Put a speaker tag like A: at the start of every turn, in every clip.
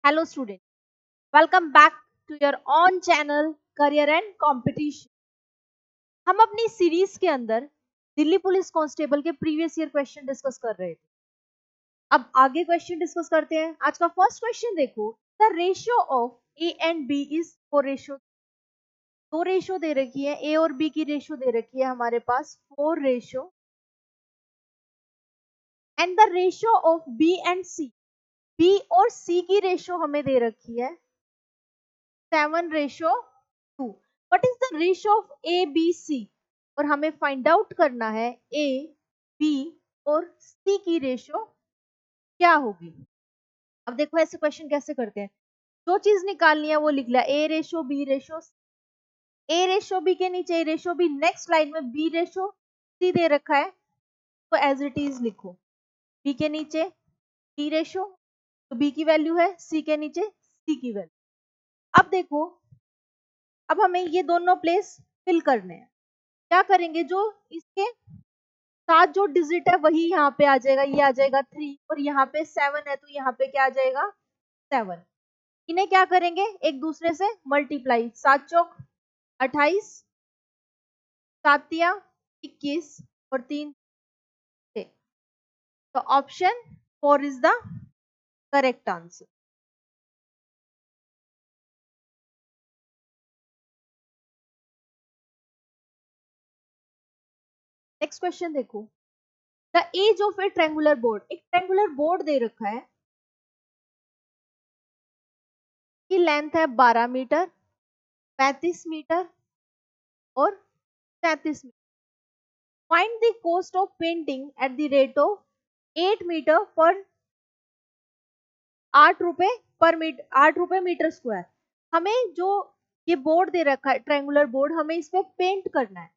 A: Hello student, welcome back to your own channel Career and Competition। हम अपनी series के अंदर दिल्ली पुलिस कांस्टेबल के प्रीवियस ईयर क्वेश्चन डिस्कस कर रहे थे। अब आगे क्वेश्चन डिस्कस करते हैं। आज का फर्स्ट क्वेश्चन देखो, the ratio of A and B is 4:2। दो रेशियो दे रखी है, ए और बी की रेशियो दे रखी है हमारे पास 4 ratio, and the ratio of B and C, B और सी की रेशियो हमें दे रखी है 7:2। What is the ratio of A B C, और हमें फाइंड आउट करना है ए बी और सी की रेशियो क्या होगी। अब देखो ऐसे क्वेश्चन कैसे करते हैं, जो चीज निकालनी है वो लिख लिया, A ratio B ratio, A ratio B के नीचे A ratio B, next line में बी रेशियो सी दे रखा है तो एज इट इज लिखो, बी के नीचे डी रेशियो, तो बी की वैल्यू है, सी के नीचे सी की वैल्यू। अब देखो, अब हमें ये दोनों प्लेस फिल करने हैं। क्या करेंगे, जो इसके साथ जो डिजिट है वही यहाँ पे आ जाएगा, ये आ जाएगा 3, और यहाँ पे 7 है तो यहाँ पे क्या आ जाएगा 7। इन्हें क्या करेंगे, एक दूसरे से मल्टीप्लाई, 7 चौक 28, 7 तिया 21 और 3 6। तो option 4 is the correct answer. Next question देखो, the edge of a triangular board, एक ट्रेंगुलर बोर्ड दे रखा है की लेंथ है 12 मीटर, 35 मीटर और 33 metre. Find the cost of painting at the rate of 8 metre पर 8 रुपए पर मीटर, 8 रुपए मीटर स्क्वायर। हमें जो ये बोर्ड दे रखा है ट्रायंगुलर बोर्ड, हमें इसमें पेंट करना है।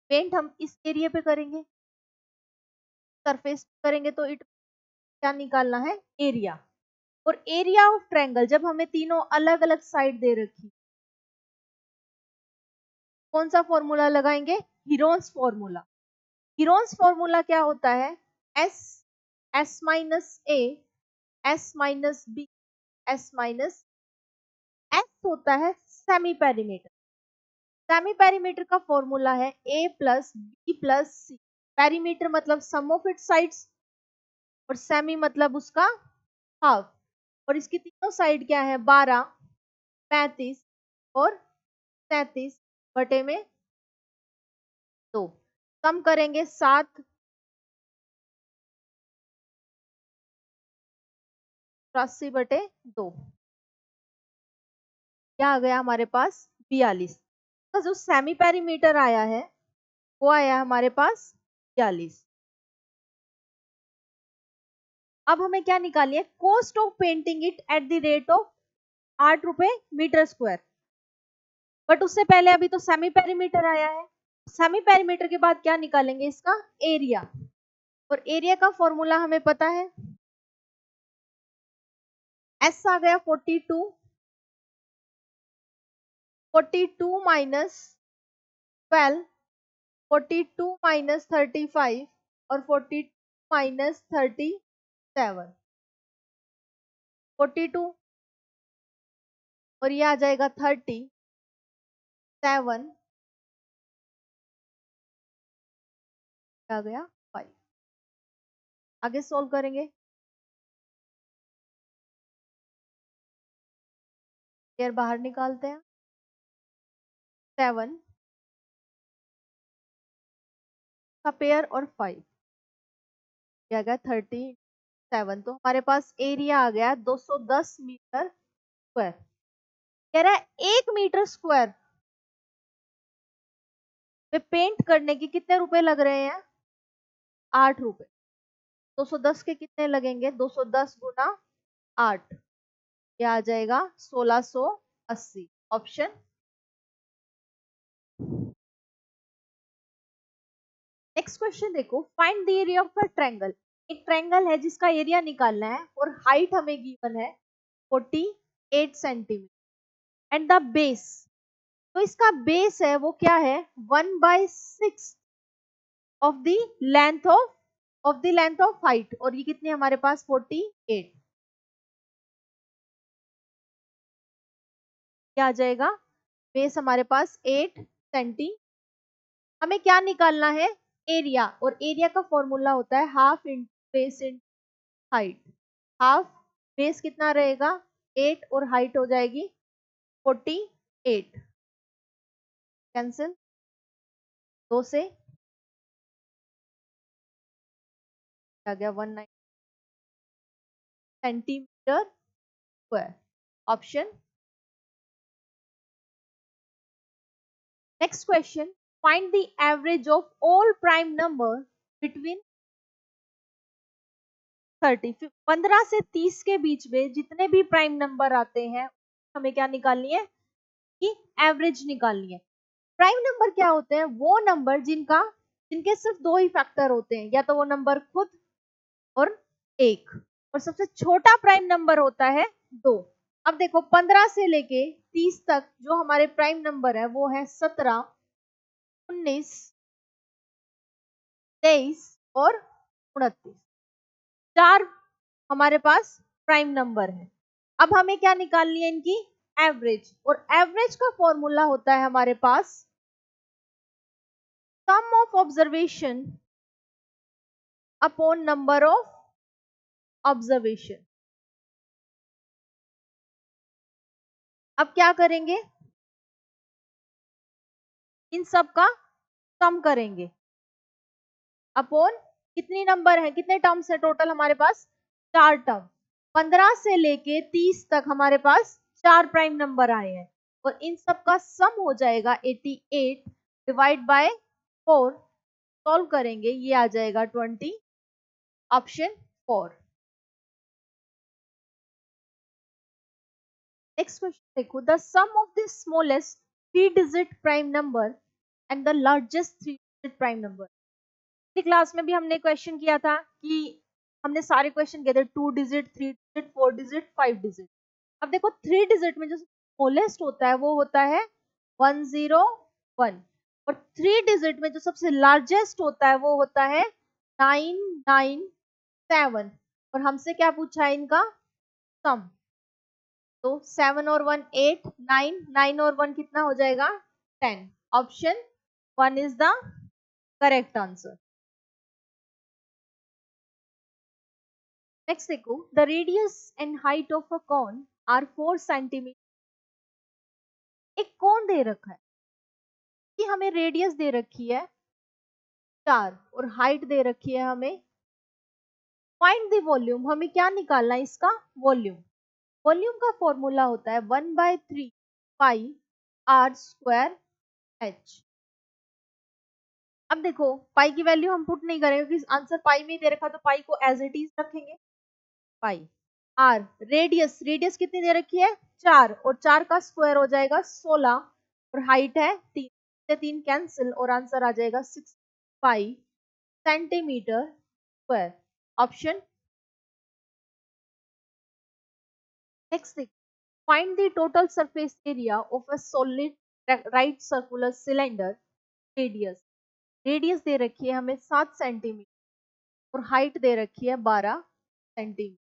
A: पेंट हम इस एरिया पे करेंगे, सरफेस करेंगे, तो इट क्या निकालना है, एरिया। और एरिया ऑफ ट्रायंगल जब हमें तीनों अलग अलग साइड दे रखी, कौन सा फॉर्मूला लगाएंगे, हीरोन्स फॉर्मूला। हीरोन्स फॉर्मूला क्या होता है, S, S minus A, S minus B, S minus, S होता है सेमी पेरीमीटर। सेमी पेरीमीटर का फॉर्मूला है A plus B plus C. Perimeter मतलब सम ऑफ इट साइड्स, और सेमी मतलब उसका हाफ। और इसकी तीनों साइड क्या है, 12, 35 और 37 बटे में 2। कम करेंगे 7, 83 बटे 2, क्या आ गया हमारे पास 42। तो जो सेमी पेरीमीटर आया है वो आया हमारे पास 42। अब हमें क्या निकालिए, cost of painting it at the rate of 8 रुपए मीटर स्क्वायर। बट उससे पहले अभी तो सेमी पेरीमीटर आया है, सेमी पेरीमीटर के बाद क्या निकालेंगे, इसका एरिया। और एरिया का फॉर्मूला हमें पता है, एस आ गया 42, 42 माइनस 12, 42 माइनस 35 और 42 माइनस 37, 42 और ये आ जाएगा 37, आ गया 5। आगे सोल्व करेंगे, पेयर बाहर निकालते हैं, 7 का पेयर और 5, क्या गया 37। तो हमारे पास एरिया आ गया 210 मीटर स्क्वायर। कह रहा है 1 मीटर स्क्वायर पे पेंट करने के कितने रुपए लग रहे हैं, 8 रुपए। 210 के कितने लगेंगे, 210 गुना 8, क्या आ जाएगा 1680। ऑप्शन। नेक्स्ट क्वेश्चन देखो, find the area of a triangle. एक ट्रायंगल है जिसका एरिया निकालना है और हाइट हमें गिवन है 48 सेंटीमीटर, एंड द बेस, तो इसका बेस है वो क्या है, 1/6 of the length of the length of height, और ये कितनी हमारे पास 48। क्या आ जाएगा, बेस हमारे पास 8 सेंटी। हमें क्या निकालना है, एरिया, और एरिया का फॉर्मूला होता है half in base in height. Half base कितना रहेगा 8 और हाइट हो जाएगी 48, कैंसिल, 2 से आ गया 19 centimetre square, option. Next question, find the average of all prime number between 15 से 30 के बीच में जितने भी प्राइम नंबर आते हैं हमें क्या निकालनी है कि एवरेज निकालनी है। प्राइम नंबर क्या होते हैं, वो नंबर जिनके सिर्फ दो ही फैक्टर होते हैं, या तो वो नंबर खुद और एक, और सबसे छोटा प्राइम नंबर होता है 2। अब देखो 15 से लेके 30 तक जो हमारे प्राइम नंबर है वो है 17, 19, 23 और 29। 4 हमारे पास प्राइम नंबर है। अब हमें क्या निकालनी है, इनकी एवरेज, और एवरेज का फॉर्मूला होता है हमारे पास sum of observation upon number of observation. अब क्या करेंगे, इन सब का सम करेंगे अपॉन कितनी नंबर है, कितने टर्म्स है टोटल हमारे पास, 4 टर्म। 15 से लेके 30 तक हमारे पास 4 प्राइम नंबर आए हैं, और इन सब का सम हो जाएगा 88 डिवाइड बाय 4, सॉल्व करेंगे ये आ जाएगा 20, ऑप्शन 4। नेक्स्ट क्वेश्चन देखो, the sum of the smallest 3 digit prime number and the largest 3 digit prime number. Class में भी हमने क्वेश्चन किया था कि हमने सारे क्वेश्चन किए थे 2 डिजिट, 3 डिजिट, 4 डिजिट, 5 डिजिट। अब देखो 3 डिजिट में जो स्मॉलेस्ट होता है वो होता है 101, और 3 डिजिट में जो सबसे लार्जेस्ट होता है वो होता है 997, और हमसे क्या पूछा है इनका सम। तो 7 और 1 8, 9, 9 और 1 कितना हो जाएगा 10, option 1 is the correct answer. Next देखो, the radius and height of a cone are 4 centimetre. एक कौन दे रखा है कि हमें रेडियस दे रखी है 4 और हाइट दे रखी है हमें, फाइंड द वॉल्यूम, हमें क्या निकालना है इसका वॉल्यूम। वॉल्यूम का फॉर्मूला होता है 1/3 पाई आर स्क्वायर एच। अब देखो पाई की वैल्यू हम पुट नहीं करेंगे क्योंकि आंसर पाई में ही दे रखा, तो पाई को एज इट इज रखेंगे। पाई आर, रेडियस, रेडियस कितनी दे रखी है 4, और 4 का स्क्वायर हो जाएगा 16, और हाइट है 3 से 3 कैंसिल, और आंसर आ जाएगा 6 pi centimetre square, option. Next find the total surface area of a solid right circular cylinder. Radius, radius दे रखी है हमें 7 सेंटीमीटर और हाइट दे रखी है 12 सेंटीमीटर।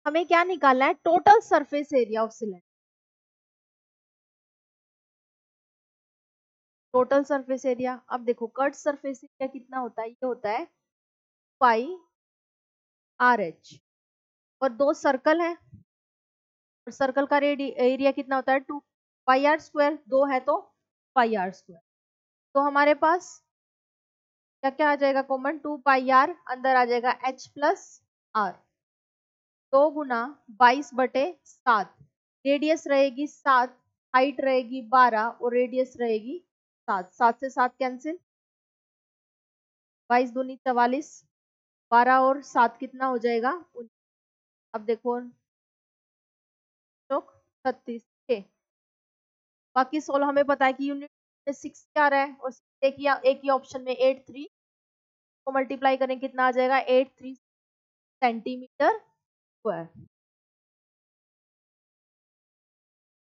A: हमें क्या निकालना है, total surface area of cylinder. Total surface area, अब देखो कट सरफेस एरिया कितना होता है, ये होता है पाई आर एच, और 2 सर्कल है और सर्कल का एरिया कितना होता है 2 पाई आर स्क्वायर, 2 है तो पाई आर स्क्वायर। तो हमारे पास क्या क्या आ जाएगा कॉमन, 2 पाई आर, अंदर आ जाएगा एच प्लस आर, 2 × 22/7, रेडियस रहेगी 7, हाइट रहेगी 12 और रेडियस रहेगी 7, 7 से 7 कैंसिल, 22 दूनी 44, 12 और 7 कितना हो जाएगा 19। अब देखो 36 के, बाकी 16 हमें पता है कि यूनिट में 6 क्या आ रहा है, और एक ही ऑप्शन में 8 3 को मल्टीप्लाई करें कितना आ जाएगा 8 3 सेंटीमीटर स्क्वायर।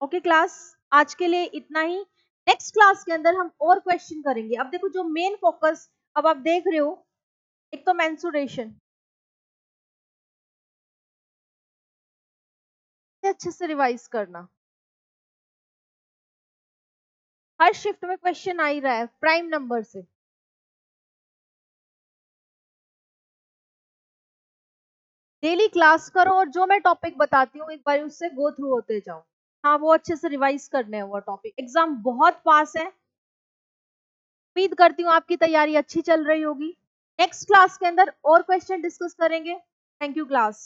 A: ओके क्लास, आज के लिए इतना ही। नेक्स्ट क्लास के अंदर हम और क्वेश्चन करेंगे। अब देखो जो मेन फोकस, अब आप देख रहे हो, एक तो मेंसुरेशन, अच्छे से रिवाइज करना। हर शिफ्ट में क्वेश्चन आ ही रहा है प्राइम नंबर से। डेली क्लास करो और जो मैं टॉपिक बताती हूँ एक बार उससे गो थ्रू होते जाओ। हाँ, वो अच्छे से रिवाइज करने हैं वो टॉपिक। एग्जाम बहुत पास है, उम्मीद करती हूँ आपकी तैयारी अच्छी चल रही होगी। नेक्स्ट क्लास के अंदर और क्वेश्चन डिस्कस करेंगे। Thank you class.